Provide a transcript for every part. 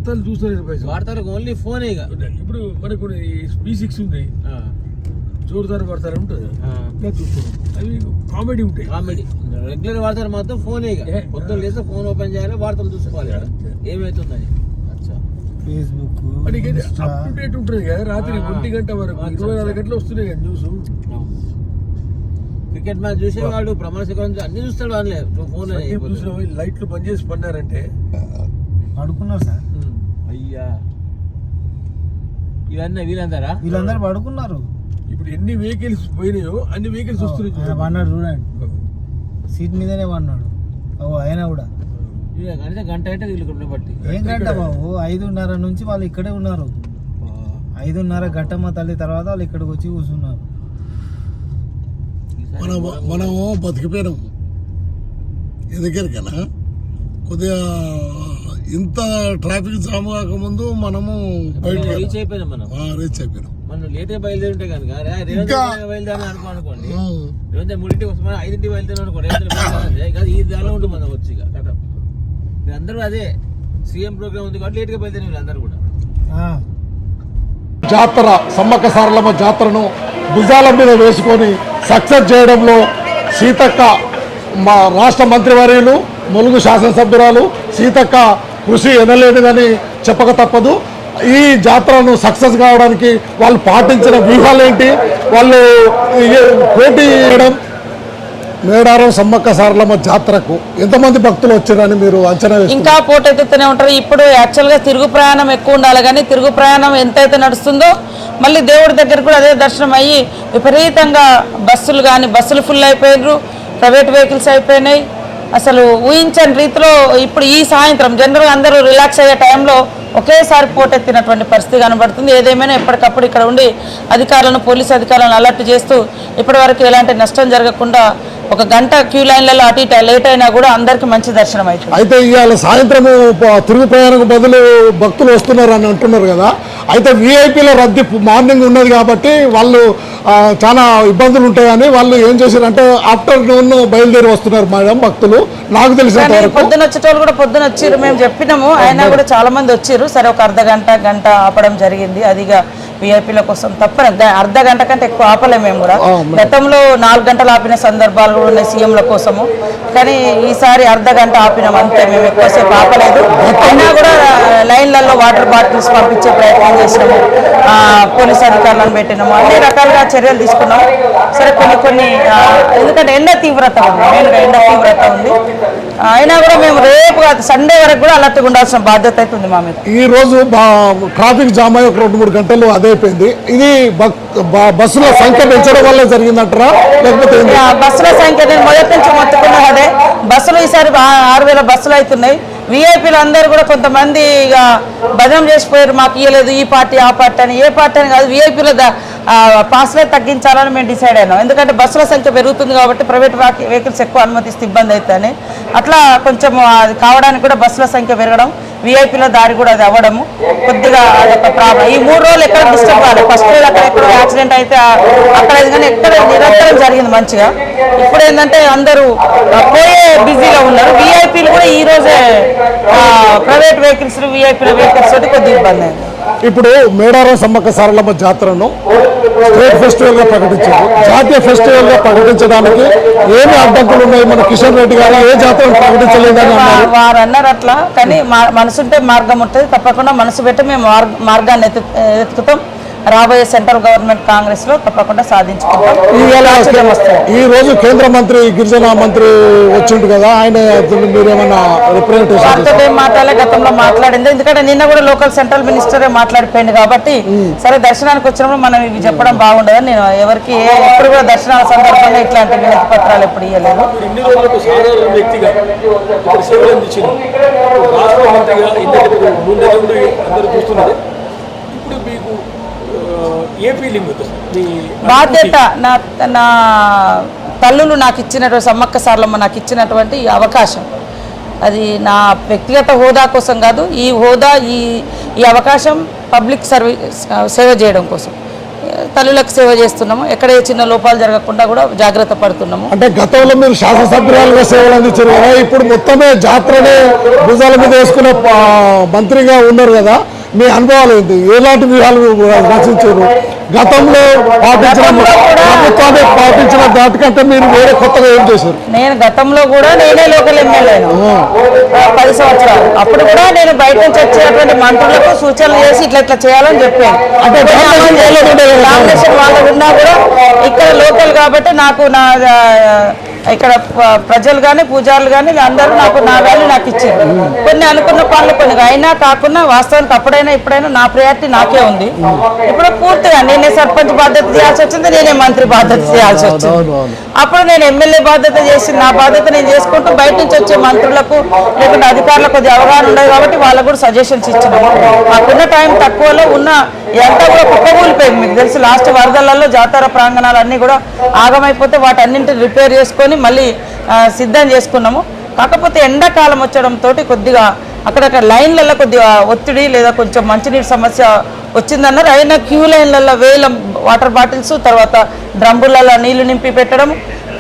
వార్తలు చూస్తారు వార్తలకు ఓన్లీ ఫోనే. ఇప్పుడు మనకు P6 ఉంది, జోరుదారు వార్తలు ఉంటుంది, చూస్తారు. అవి కామెడీ ఉంటాయి. కామెడీ రెగ్యులర్ వార్తలు మాత్రం ఫోనే. పొద్దున్న లేస్తే ఫోన్ ఓపెన్ చేయాలి, వార్తలు చూసుకోవాలి ఏమైతుందని. ఫేస్బుక్ అప్ టు డేట్ ఉంటుంది కదా. రాత్రి 1 గంట వరకు 24 గంటలు వస్తున్నాయి కదా న్యూస్. క్రికెట్ మ్యాచ్ చూసేవాడు, ప్రమాణ శిఖరం అన్ని చూస్తాడు. వాళ్ళే ఫోన్ లైట్లు బంద్ చేసి పన్నారంటే పడుకున్నారు సార్. అయ్యా ఇవన్నీ వీళ్ళందరూ పడుకున్నారు. ఇప్పుడు ఎన్ని వెహికల్స్ పోయినాయో అన్ని వెహికల్స్ వస్తున్నాయి. పన్నాడు చూడండి, సీట్ మీదనే పన్నాడు. ఆయన కూడా గంట అంటే వీళ్ళు బట్టి ఏం గంట బాబు, 5:30 నుంచి వాళ్ళు ఇక్కడే ఉన్నారు. 5:30 గంటమ్మ తల్లి తర్వాత వాళ్ళు ఇక్కడికి వచ్చి కూర్చున్నారు. మనము బతికిపోయినాం ఎందుకన్నా కొద్దిగా ఇంత ట్రాఫిక్ జామ్ కాకముందు మనము బయట రీచ్ అయిపోయినాం. మనం లేటే బయలుదేరుంటే కనుక బయలుదేరి అనుకోండి, 3ంటికి వస్తాం, 5ంటికి బయలుదేరి అనుకోండి. ఈ దానిలో ఉంటుంది మనం వచ్చి కథ. అందరూ అదే సీఎం ప్రోగ్రామ్ ఉంది కాబట్టి లేట్గా బయలుదేరి వీళ్ళందరూ కూడా. జాతర సమ్మక్క సారలమ్మ జాతరను భుజాల మీద వేసుకొని సక్సెస్ చేయడంలో సీతక్క, మా రాష్ట్ర మంత్రివర్యులు, ములుగు శాసనసభ్యురాలు సీతక్క కృషి ఎనలేనిదని చెప్పక తప్పదు. ఈ జాతరను సక్సెస్ కావడానికి వాళ్ళు పాటించిన వ్యూహాలు ఏంటి, వాళ్ళు పోటీ చేయడం. మేడారం సమ్మక్క సారలమ్మ జాతరకు ఎంతమంది భక్తులు వచ్చారని మీరు అంచనా వేస్తారు? ఇంకా పోటెత్తుతూనే ఉంటారు. ఇప్పుడు యాక్చువల్గా తిరుగు ప్రయాణం ఎక్కువ ఉండాలి, కానీ తిరుగు ప్రయాణం ఎంతైతే నడుస్తుందో మళ్ళీ దేవుడి దగ్గర కూడా అదే దర్శనం అయ్యి విపరీతంగా బస్సులు ఫుల్ అయిపోయినారు, ప్రైవేట్ వెహికల్స్ అయిపోయినాయి. అసలు ఊహించని రీతిలో ఇప్పుడు ఈ సాయంత్రం జనరల్గా అందరూ రిలాక్స్ అయ్యే టైంలో ఒకేసారి పోటెత్తినటువంటి పరిస్థితి కనబడుతుంది. ఏదేమైనా ఎప్పటికప్పుడు ఇక్కడ ఉండి పోలీసు అధికారులను అలర్ట్ చేస్తూ ఇప్పటివరకు ఎలాంటి నష్టం జరగకుండా 1 గంట క్యూ లైన్లలో అటు ఇటు లేట్ అయినా కూడా అందరికీ మంచి దర్శనం అవుతుంది. అయితే ఇవాళ సాయంత్రం తిరుగు ప్రయాణం బదులు భక్తులు వస్తున్నారు అని అంటున్నారు కదా. అయితే వీఐపీల రద్దీ మార్నింగ్ ఉన్నది కాబట్టి వాళ్ళు చాలా ఇబ్బందులు ఉంటాయని వాళ్ళు ఏం చేశారంటే ఆఫ్టర్నూన్ బయలుదేరి వస్తున్నారు మేడం భక్తులు. నాకు తెలిసిన పొద్దున వచ్చేటోళ్ళు కూడా పొద్దున వచ్చారు, మేము చెప్పినాము, అయినా కూడా చాలా మంది వచ్చారు. సరే ఒక గంట ఆపడం జరిగింది. అదిగా వీఐపీల కోసం తప్పని అర్ధ గంట కంటే ఎక్కువ ఆపలేము. మేము కూడా గతంలో 4 గంటలు ఆపిన సందర్భాలు కూడా ఉన్నాయి సీఎంల కోసము, కానీ ఈసారి అర్ధ గంట ఆపినాం అంతే. మేము ఎక్కువసేపు ఆపలేదు. అయినా కూడా లైన్లలో వాటర్ బాటిల్స్ పంపించే ప్రయత్నం చేసినాము, పోలీస్ అధికారులను పెట్టినాము, అన్ని రకాలుగా చర్యలు తీసుకున్నాం. సరే కొన్ని ఎందుకంటే ఎండ తీవ్రత ఉంది, అయినా కూడా మేము రేపు సండే వరకు కూడా అలర్ట్గా ఉండాల్సిన బాధ్యత అయితే ఉంది మా మీద. ఈ రోజు ట్రాఫిక్ జామ్ అయ్యి 2-3 గంటలు అదైపోయింది. ఇది బస్సుల సంఖ్య పెంచడం వల్ల జరిగిందంటారా, లేకపోతే బస్సుల సంఖ్య నేను మొదటి నుంచి మొత్తుకున్నా అదే. బస్సులు ఈసారి 6,000 బస్సులు అవుతున్నాయి. వీఐపీలు అందరూ కూడా కొంతమంది ఇక భజన చేసిపోయారు, మాకు ఇవ్వలేదు ఈ పార్టీ ఆ పార్టీ అని. ఏ పార్టీ అని కాదు, వీఐపీల పాస్లే తగ్గించాలని మేము డిసైడ్ అయినాం. ఎందుకంటే బస్సుల సంఖ్య పెరుగుతుంది కాబట్టి ప్రైవేట్ వెహికల్స్ ఎక్కువ అనుమతిస్తే ఇబ్బంది అవుతుందని. అట్లా కొంచెం అది కావడానికి కూడా బస్సుల సంఖ్య పెరగడం, వీఐపీల దారి కూడా అది అవ్వడము కొద్దిగా అదొక ప్రాబ్లం. ఈ 3 రోజులు ఎక్కడ డిస్టర్బ్ కాలేదు. ఫస్ట్ రోజు అక్కడెక్కడ యాక్సిడెంట్ అయితే అక్కడ కానీ ఎక్కడ నిరంతరం జరిగింది మంచిగా. ఇప్పుడు ఏంటంటే అందరూ పోయే బిజీగా ఉన్నారు. వీఐపీలు కూడా ఈ రోజే ప్రైవేట్ వెహికల్స్ వీఐపీల వెహికల్స్ తోటి కొద్దిగా ఇబ్బంది అయింది. ఇప్పుడు మేడారం సమ్మక్క సారలమ్మ జాతరను స్టేట్ ఫెస్టివల్ గా ప్రకటించారు. జాతీయ ఫెస్టివల్ గా ప్రకటించడానికి ఏమి అడ్డంకులు ఉన్నాయి? మన కిషన్ రెడ్డి గారు ఏ జాతరను ప్రకటించలేదని వారు అన్నారు అట్లా, కానీ మనసుంటే మార్గం ఉంటుంది. తప్పకుండా మనసు పెట్టి మేము మార్గాన్ని ఎత్తుకుతాం. రాబోయే సెంట్రల్ గవర్నమెంట్ కాంగ్రెస్ లో తప్పకుండా సాధించుకుంటాం. ఈ రోజు కేంద్ర మంత్రి గిరిజన మంత్రి వచ్చిండు కదా, ఆయన మీరేమన్నా రిప్రజెంటేషన్ వారితో ఏం మాట్లాడలే, గతంలో మాట్లాడింది. ఎందుకంటే నిన్న కూడా లోకల్ సెంట్రల్ మినిస్టరే మాట్లాడిపోయింది కాబట్టి సరే దర్శనానికి వచ్చినప్పుడు మనం ఇవి చెప్పడం బాగుండదని నేను ఎవరికి ఎప్పుడు కూడా దర్శనాల సందర్భంగా ఇట్లాంటి వినతి పత్రాలు ఎప్పుడు ఇవ్వలేదు. బాధ్యత నా తల్లులు నాకు ఇచ్చినటువంటి సమ్మక్క సారలమ్మ నాకు ఇచ్చినటువంటి అవకాశం, అది నా వ్యక్తిగత హోదా కోసం కాదు. ఈ హోదా ఈ అవకాశం పబ్లిక్ సర్వీస్ సేవ చేయడం కోసం. తల్లులకు సేవ చేస్తున్నాము. ఎక్కడ ఏ చిన్న లోపాలు జరగకుండా కూడా జాగ్రత్త పడుతున్నాము. అంటే గతంలో మీరు శాసనసభ్యురాలుగా సేవలు అందించారు కదా, ఇప్పుడు మొత్తమే జాతరనే భుజాల మీద వేసుకునే మంత్రిగా ఉన్నారు కదా, మీ అనుభవాలు ఏంటి? ఎలాంటి వ్యూహాలు రచించారు? గతంలో ప్రభుత్వాన్ని పాటించిన దాటికంటే మీరు వేరే కొత్తగా ఏం చేశారు? నేను గతంలో కూడా నేనే లోకల్ ఎమ్మెల్యేను 10 సంవత్సరాలు. అప్పుడు కూడా నేను బయట నుంచి వచ్చేటువంటి మంత్రులకు సూచనలు చేసి ఇట్లా ఇట్లా చేయాలని చెప్పాను. అంటే కాంగ్రెస్ వాళ్ళు ఉన్నా కూడా ఇక్కడ లోకల్ కాబట్టి నాకు నా ఇక్కడ ప్రజలు కానీ పూజారులు కానీ అందరూ నాకు నా వాల్యూ నాకు ఇచ్చారు. కొన్ని అనుకున్న పనులు కొన్ని అయినా కాకుండా వాస్తవానికి అప్పుడైనా ఇప్పుడైనా నా ప్రయారిటీ నాకే ఉంది. ఇప్పుడు పూర్తిగా నేనే సర్పంచ్ బాధ్యత చేయాల్సి వచ్చింది, నేనే మంత్రి బాధ్యత చేయాల్సి వచ్చింది. అప్పుడు నేను ఎమ్మెల్యే బాధ్యత చేసి నా బాధ్యత నేను చేసుకుంటూ బయట నుంచి వచ్చే మంత్రులకు లేకుంటే అధికారులకు కొద్దిగా అవగాహన ఉండదు కాబట్టి వాళ్ళకు కూడా సజెషన్స్ ఇచ్చినాము. మాకున్న టైం తక్కువలో ఉన్న ఎంత కూడా కుప్పకూలిపోయింది. మీకు తెలుసు లాస్ట్ వరదలలో జాతర ప్రాంగణాలు అన్నీ కూడా ఆగమైపోతే వాటన్నింటిని రిపేర్ చేసుకొని మళ్ళీ సిద్ధం చేసుకున్నాము. కాకపోతే ఎండాకాలం వచ్చడంతో కొద్దిగా అక్కడక్కడ లైన్లలో కొద్దిగా ఒత్తిడి లేదా కొంచెం మంచినీటి సమస్య వచ్చిందన్నారు. అయినా క్యూ లైన్లలో వేల వాటర్ బాటిల్స్ తర్వాత డ్రమ్ములలో నీళ్లు నింపి పెట్టడం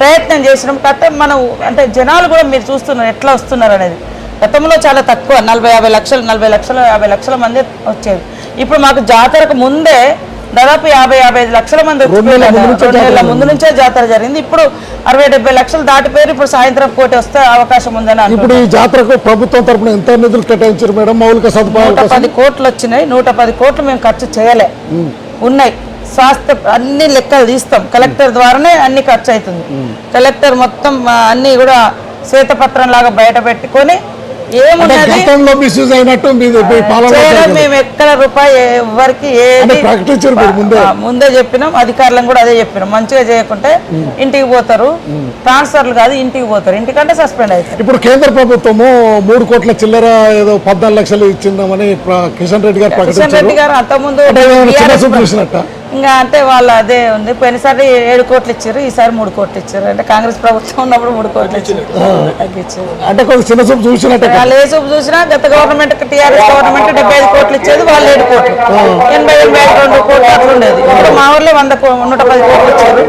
ప్రయత్నం చేసినాం. కాకపోతే మనం అంటే జనాలు కూడా మీరు చూస్తున్నారు ఎట్లా వస్తున్నారు అనేది. గతంలో చాలా తక్కువ 40-50 లక్షలు 50 లక్షల మంది వచ్చేది. ఇప్పుడు మాకు జాతరకు ముందే దాదాపు 50-55 లక్షల మంది వచ్చి 2 నెలల ముందు నుంచే జాతర జరిగింది. ఇప్పుడు 60-70 లక్షలు దాటిపోయారు. ఇప్పుడు సాయంత్రం కోటి వస్తే అవకాశం ఉందని. ఇప్పుడు ఈ జాతరకు ప్రభుత్వం తరఫున ఎంత నిధులు కేటాయించారు మేడం? మౌలిక సదుపాయాలు 110 కోట్లు వచ్చినాయి. 110 కోట్లు మేము ఖర్చు చేయలే, ఉన్నాయి. స్వాస్థ్య అన్ని లెక్కలు తీస్తాం. కలెక్టర్ ద్వారానే అన్ని ఖర్చు అవుతుంది. కలెక్టర్ మొత్తం అన్ని కూడా శ్వేతపత్రం లాగా బయట పెట్టుకొని ఏమున్నది మేము ఎక్కడ రూపాయి ఎవరికి ముందే చెప్పినాం. అధికారులను కూడా అదే చెప్పినాం, మంచిగా చేయకుంటే ఇంటికి పోతారు, ట్రాన్స్ఫర్లు కాదు ఇంటికి పోతారు, ఇంటికంటే సస్పెండ్ అవుతారు. ఇప్పుడు కేంద్ర ప్రభుత్వము 3 కోట్ల చిల్లర ఏదో 14 లక్షలు ఇచ్చిందామని కిషన్ రెడ్డి గారు అంతకుముందు ఇంకా అంటే వాళ్ళు అదే ఉంది. పోయినసారి 7 కోట్లు ఇచ్చారు, ఈసారి 3 కోట్లు ఇచ్చారు. అంటే కాంగ్రెస్ ప్రభుత్వం ఉన్నప్పుడు 3 కోట్లు ఇచ్చారు. అంటే చిన్న చూపు చూసినట్టు వాళ్ళు ఏ చూపు చూసినా గత గవర్నమెంట్ టీఆర్ఎస్ గవర్నమెంట్ 75 కోట్లు ఇచ్చేది, వాళ్ళు 7 కోట్లు 80-82 కోట్లు అట్లా ఉండేది. ఇప్పుడు మా ఊర్లో 110 కోట్లు ఇచ్చారు.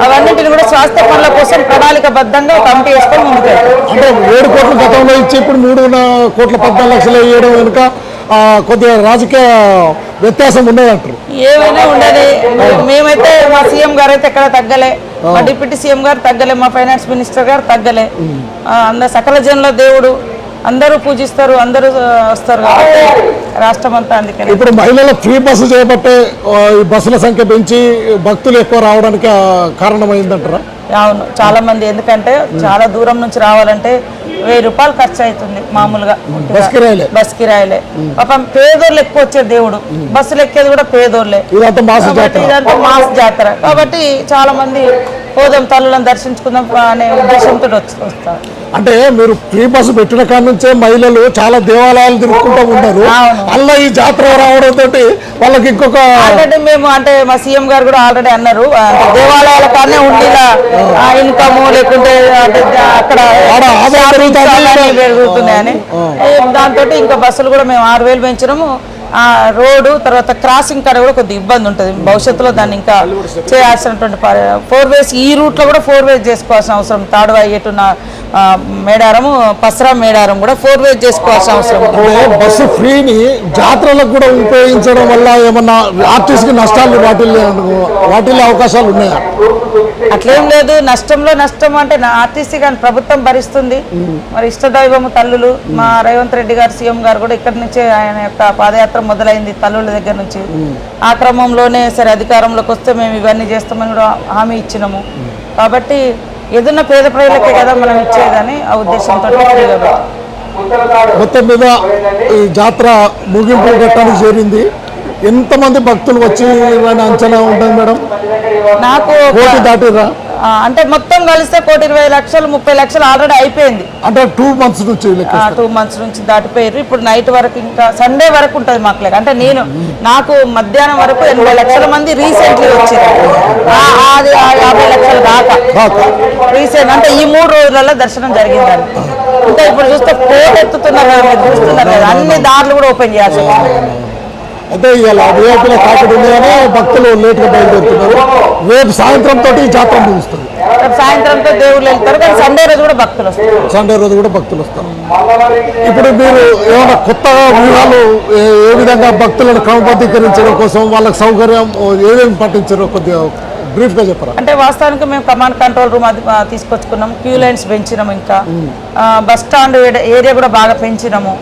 అవన్నింటిని కూడా స్వాస్థ్య పనుల కోసం ప్రణాళికబద్ధంగా కమిటీ వేసుకొని ముందుకు అంటే 7 కోట్లు గతంలో ఇచ్చి ఇప్పుడు 3 కోట్ల 14 లక్షలు వేయడం వెనుక కొద్దిగా రాజకీయ వ్యత్యాసం ఉండదంటారు. ఏమైనా ఉండదు. మేమైతే మా సీఎం గారు అయితే ఎక్కడ తగ్గలే, మా డిప్యూటీ సీఎం గారు తగ్గలే, మా ఫైనాన్స్ మినిస్టర్ గారు తగ్గలే. అందరు సకల జనుల దేవుడు, అందరూ పూజిస్తారు, అందరూ వస్తారు కాబట్టి రాష్ట్రం అంతా. అందుకని ఇప్పుడు మహిళల ఫ్రీ బస్సు చేపట్టే ఈ బస్సుల సంఖ్య పెంచి భక్తులు ఎక్కువ రావడానికి కారణమైందంటారా? అవును, చాలా మంది. ఎందుకంటే చాలా దూరం నుంచి రావాలంటే 1000 రూపాయలు ఖర్చు అవుతుంది మామూలుగా బస్ కిరాయిలే. పాపం పేదోళ్ళు ఎక్కువ వచ్చే దేవుడు, బస్సులు ఎక్కేది కూడా పేదోళ్ళే. ఇదంతా మాస్ జాతర కాబట్టి చాలా మంది పోదాం తల్లులను దర్శించుకుందాం అనే ఉద్దేశంతో వస్తారు. అంటే మీరు ఫ్రీ బస్సు పెట్టిన కాడ నుంచే మహిళలు చాలా దేవాలయాలు తిరుగుకుంటూ ఉంటారు. అలా ఈ జాతర రావడం తోటి వాళ్ళకి ఇంకొక ఆల్రెడీ మేము అంటే మా సీఎం గారు కూడా ఆల్రెడీ అన్నారు, దేవాలయాల కానీ ఉండేలా ఇన్కమ్ లేకుంటే అక్కడ పెరుగుతున్నాయని. దాంతో ఇంకా బస్సులు కూడా మేము 6000 పెంచినాము. రోడ్డు తర్వాత క్రాసింగ్ కాడ కూడా కొద్దిగా ఇబ్బంది ఉంటుంది. భవిష్యత్తులో దాన్ని ఇంకా చేయాల్సినటువంటి 4 వేస్ ఈ రూట్లో కూడా 4 వేస్ చేసుకోవాల్సిన అవసరం. తాడువాయి ఎటున్న మేడారము పసరా మేడారం కూడా 4 వేస్ చేసుకోవాల్సిన అవసరం. బస్సు ఫ్రీని జాతరలకు కూడా ఉపయోగించడం వల్ల ఏమన్నా ఆర్టీసీకి నష్టాలు వాటిల్లే అవకాశాలు ఉన్నాయా? అట్లేం లేదు. నష్టంలో నష్టం అంటే ఆర్టీసీ కానీ ప్రభుత్వం భరిస్తుంది. మరి ఇష్టదైవము తల్లులు మా రేవంత్ రెడ్డి గారు సీఎం గారు కూడా ఇక్కడి నుంచే ఆయన యొక్క పాదయాత్ర మొదలైంది తల్లుల దగ్గర నుంచి. ఆ క్రమంలోనే సరే అధికారంలోకి వస్తే మేము ఇవన్నీ చేస్తామని కూడా హామీ ఇచ్చినాము. కాబట్టి ఏదన్నా పేద ప్రజలకే కదా మనం ఇచ్చేదని ఆ ఉద్దేశంతో మొత్తం మీద ఈ జాతర ముగింపు ఘట్టానికి చేరింది. ఎంతమంది భక్తులు వచ్చి అంచనా ఉంటుంది మేడం? నాకు దాటిరా అంటే మొత్తం కలిస్తే 1,20,00,000 30 లక్షలు ఆల్రెడీ అయిపోయింది. అంటే 2 మంత్స్ నుంచి 2 మంత్స్ నుంచి దాటిపోయారు. ఇప్పుడు నైట్ వరకు ఇంకా సండే వరకు ఉంటుంది మాకు లెక్క. అంటే నాకు మధ్యాహ్నం వరకు 80 లక్షల మంది రీసెంట్లీ వచ్చారు. అది 50 లక్షలు దాకా రీసెంట్ అంటే ఈ 3 రోజులలో దర్శనం జరిగిందండి. ఇంకా ఇప్పుడు చూస్తే కోట ఎత్తుతున్నారు కదా, మీరు చూస్తున్నారు కదా, అన్ని దారులు కూడా ఓపెన్ చేయాల్సి. అయితే ఇవాళ విఐపీల తాకిడి ఉండగానే భక్తులు లేట్గా బయలుదేరుతున్నారు. రేపు సాయంత్రం తోటి ఈ జాతర ముగుస్తుంది. సాయంత్రంతో దేవుళ్ళు వెళ్తారు, కానీ సండే రోజు కూడా భక్తులు వస్తారు. సండే రోజు కూడా భక్తులు వస్తారు. ఇప్పుడు మీరు ఏమైనా కొత్తగా వ్యూహాలు ఏ విధంగా భక్తులను క్రమబద్ధీకరించడం కోసం వాళ్ళకి సౌకర్యం ఏమేమి పాటించారో కొద్దిగా బ్రీఫ్గా చెప్పరా? అంటే వాస్తవానికి మేము కమాండ్ కంట్రోల్ రూమ్ అది తీసుకొచ్చుకున్నాము, క్యూ లైన్స్ పెంచినాము, ఇంకా బస్ స్టాండ్ ఏరియా కూడా బాగా పెంచినాము.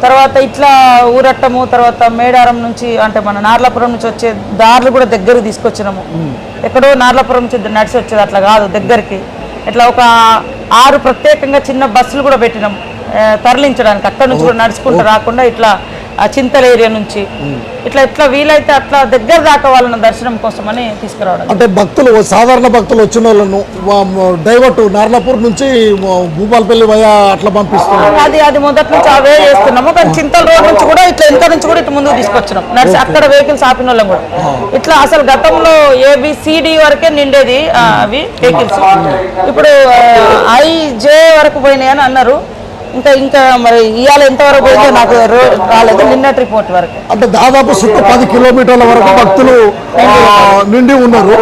తర్వాత ఇట్లా ఊరట్టము, తర్వాత మేడారం నుంచి అంటే మన నార్లాపురం నుంచి వచ్చే దారులు కూడా దగ్గరికి తీసుకొచ్చినాము. ఎక్కడో నార్లాపురం నుంచి నడిచి వచ్చేది అట్లా కాదు, దగ్గరికి ఇట్లా ఒక 6 ప్రత్యేకంగా చిన్న బస్సులు కూడా పెట్టినాము తరలించడానికి. అక్కడ నుంచి కూడా నడుచుకుంటూ రాకుండా ఇట్లా ఆ చింతల ఏరియా నుంచి ఇట్లా ఎట్లా వీలైతే అట్లా దగ్గర దాకా వాళ్ళని దర్శనం కోసం అని తీసుకురావడం. అంటే భక్తులు సాధారణ భక్తులు వచ్చిన వాళ్ళను డైవర్ట్ నార్లాపూర్ నుంచి భూపాలపల్లి వయా అట్లా పంపిస్తున్నాం. అది మొదటి నుంచి అవే చేస్తున్నాము, కానీ చింతల రోడ్ నుంచి కూడా ఇట్లా ఎంత నుంచి కూడా ఇటు ముందుకు తీసుకొచ్చినాం. నడిచి అక్కడ వెహికల్స్ ఆపిన వాళ్ళం కూడా ఇట్లా. అసలు గతంలో ఏబిసిడి వరకే నిండేది అవి వెహికల్స్, ఇప్పుడు ఐజే వరకు పోయినాయి అని అన్నారు. ఇంకా మరి ఇవాళ ఎంతవరకు పోయిందో నాకు రాలేదు, నిన్నటి రిపోర్ట్ వరకు. అంటే దాదాపు 10 కిలోమీటర్ల వరకు భక్తులు నిండి ఉన్నారు.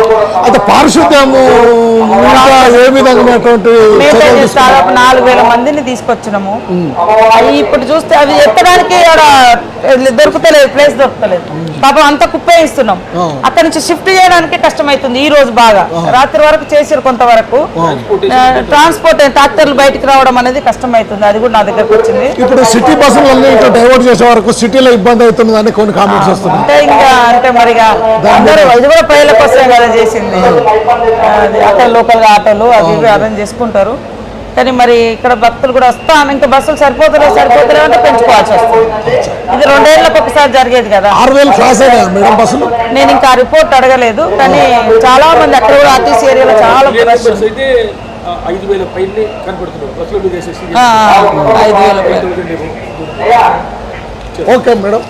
అయితే పారిశుద్ధ్యము ఏ విధమైనటువంటి దాదాపు 4,000 మందిని తీసుకొచ్చినాము. అవి ఇప్పుడు చూస్తే అవి ఎత్తడానికి దొరుకుతలేదు, ప్లేస్ దొరుకుతలేదు. పాపం అంత కుప్పే ఇస్తున్నాం. అక్కడ నుంచి షిఫ్ట్ చేయడానికి కష్టమవుతుంది. ఈ రోజు బాగా రాత్రి వరకు చేసారు, కొంతవరకు ట్రాన్స్పోర్ట్ ట్రాక్టర్లు బయటకు రావడం అనేది కష్టమవుతుంది. అది కూడా నా దగ్గరకు వచ్చింది. ఇప్పుడు సిటీ బస్సులన్నీ ఇట్లా డైవర్ట్ చేసే వరకు సిటీలో ఇబ్బంది అవుతుంది అని కొన్ని కామెంట్స్ వస్తున్నాయి. అంటే మరి అందరూ ఇది కూడా ప్రజల కోసమే కదా చేసింది. అక్కడ లోకల్ గా ఆటోలు అవి అరేంజ్ చేసుకుంటారు, కానీ మరి ఇక్కడ భక్తులు కూడా వస్తాను. ఇంకా బస్సులు సరిపోతలేవు అంటే పెంచుకోవాల్సి వస్తుంది. ఇది 2 ఏళ్ళకి ఒకసారి జరిగేది కదా. 6,000 క్రాస్ అయినాయి మేడం బస్సులు? నేను ఇంకా రిపోర్ట్ అడగలేదు, కానీ చాలా మంది అక్కడ కూడా ఆర్టీసీ ఏరియాలో చాలా 5,000 పైనే కనపడుతున్నారు బస్సులో చేసేసి. 5,000. Okay madam.